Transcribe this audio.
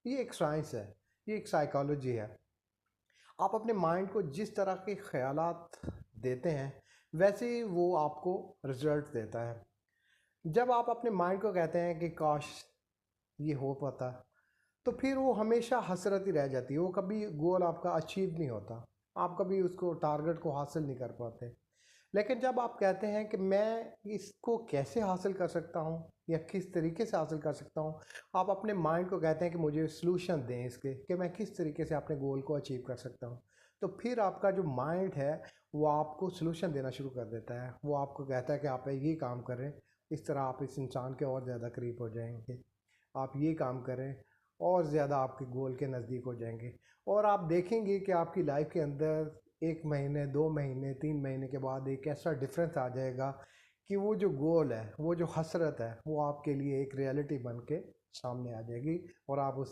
ये एक साइंस है, ये एक साइकोलॉजी है। आप अपने माइंड को जिस तरह के ख्यालात देते हैं वैसे ही वो आपको रिजल्ट देता है। जब आप अपने माइंड को कहते हैं कि काश ये हो पाता, तो फिर वो हमेशा हसरत ही रह जाती है, वो कभी गोल आपका अचीव नहीं होता, आप कभी उसको टारगेट को हासिल नहीं कर पाते। लेकिन जब आप कहते हैं कि मैं इसको कैसे हासिल कर सकता हूँ या किस तरीके से हासिल कर सकता हूँ, आप अपने माइंड को कहते हैं कि मुझे सलूशन दें इसके, कि मैं किस तरीके से अपने गोल को अचीव कर सकता हूँ, तो फिर आपका जो माइंड है वो आपको सलूशन देना शुरू कर देता है। वो आपको कहता है कि आप ये काम करें, इस तरह आप इस इंसान के और ज़्यादा करीब हो जाएंगे, आप ये काम करें और ज़्यादा आपके गोल के नज़दीक हो जाएंगे। और आप देखेंगे कि आपकी लाइफ के अंदर 1 महीने, 2 महीने, 3 महीने के बाद एक ऐसा डिफरेंस आ जाएगा कि वो जो गोल है, वो जो हसरत है, वो आपके लिए एक रियलिटी बन के सामने आ जाएगी और आप उस